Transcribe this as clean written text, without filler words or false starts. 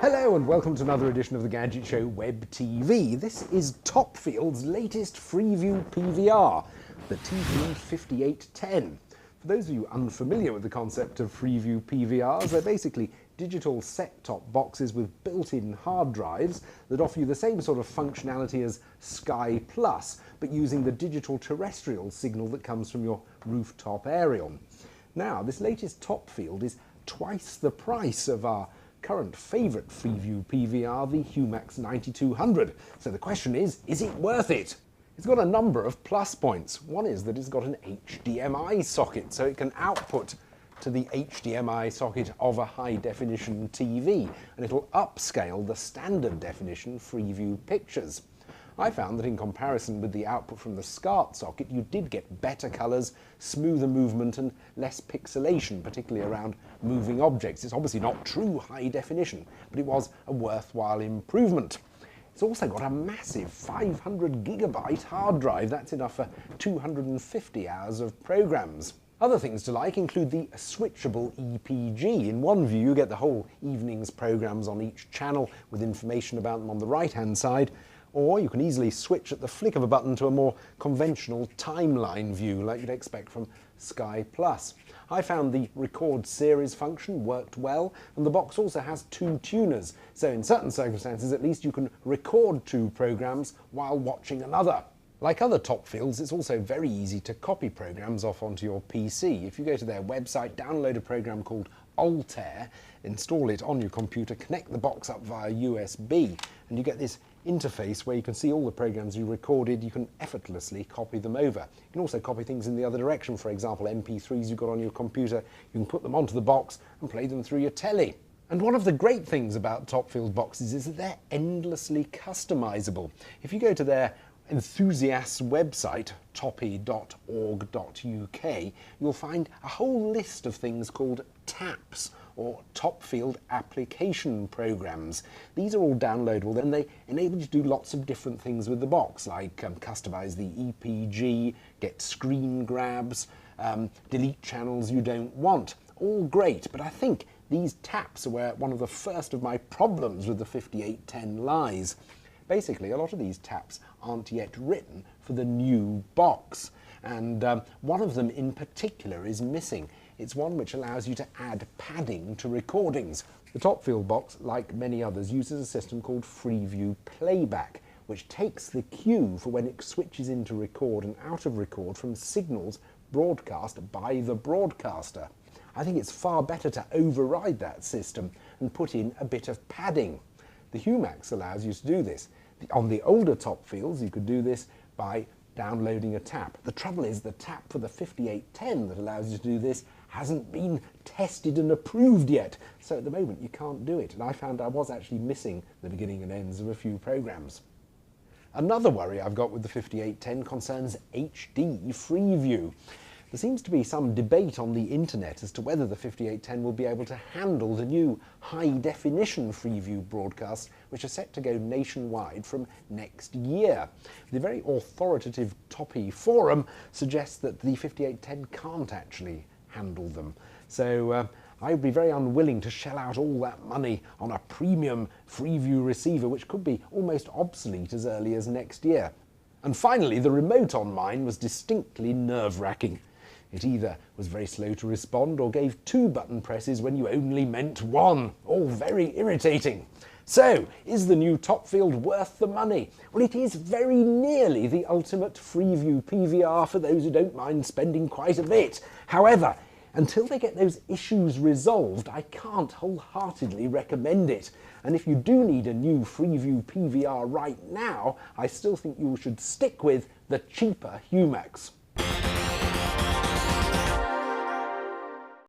Hello and welcome to another edition of the Gadget Show Web TV. This is Topfield's latest Freeview PVR, the TF5810. For those of you unfamiliar with the concept of Freeview PVRs, they're basically digital set-top boxes with built-in hard drives that offer you the same sort of functionality as Sky Plus, but using the digital terrestrial signal that comes from your rooftop aerial. Now, this latest Topfield is twice the price of our current favourite Freeview PVR, the Humax 9200. So the question is it worth it? It's got a number of plus points. One is that it's got an HDMI socket, so it can output to the HDMI socket of a high-definition TV, and it'll upscale the standard definition Freeview pictures. I found that in comparison with the output from the SCART socket, you did get better colours, smoother movement and less pixelation, particularly around moving objects. It's obviously not true high definition, but it was a worthwhile improvement. It's also got a massive 500GB hard drive. That's enough for 250 hours of programmes. Other things to like include the switchable EPG. In one view, you get the whole evening's programmes on each channel with information about them on the right-hand side, or you can easily switch at the flick of a button to a more conventional timeline view like you'd expect from Sky Plus. I found the record series function worked well, and the box also has two tuners, so in certain circumstances at least you can record two programmes while watching another. Like other Topfields, it's also very easy to copy programs off onto your PC. If you go to their website, download a program called Altair, install it on your computer, connect the box up via USB, and you get this interface where you can see all the programs you recorded. You can effortlessly copy them over. You can also copy things in the other direction. For example, MP3s you've got on your computer, you can put them onto the box and play them through your telly. And one of the great things about Topfield boxes is that they're endlessly customizable. If you go to their enthusiasts website, toppy.org.uk, you'll find a whole list of things called TAPs, or Topfield application programs. These are all downloadable and they enable you to do lots of different things with the box, like customize the EPG, get screen grabs, delete channels you don't want. All great, but I think these TAPs are where one of the first of my problems with the 5810 lies. Basically, a lot of these TAPs aren't yet written for the new box, and one of them in particular is missing. It's one which allows you to add padding to recordings. The Topfield box, like many others, uses a system called Freeview Playback, which takes the cue for when it switches into record and out of record from signals broadcast by the broadcaster. I think it's far better to override that system and put in a bit of padding. The Humax allows you to do this. On the older Topfields, you could do this by downloading a tap. The trouble is the tap for the 5810 that allows you to do this hasn't been tested and approved yet, so at the moment you can't do it, and I found I was actually missing the beginning and ends of a few programs. Another worry I've got with the 5810 concerns HD Freeview. There seems to be some debate on the internet as to whether the 5810 will be able to handle the new high-definition Freeview broadcasts, which are set to go nationwide from next year. The very authoritative Toppy forum suggests that the 5810 can't actually handle them. So I would be very unwilling to shell out all that money on a premium Freeview receiver, which could be almost obsolete as early as next year. And finally, the remote on mine was distinctly nerve-wracking. It either was very slow to respond or gave 2 button presses when you only meant 1. All very irritating. So, is the new Topfield worth the money? Well, it is very nearly the ultimate Freeview PVR for those who don't mind spending quite a bit. However, until they get those issues resolved, I can't wholeheartedly recommend it. And if you do need a new Freeview PVR right now, I still think you should stick with the cheaper Humax.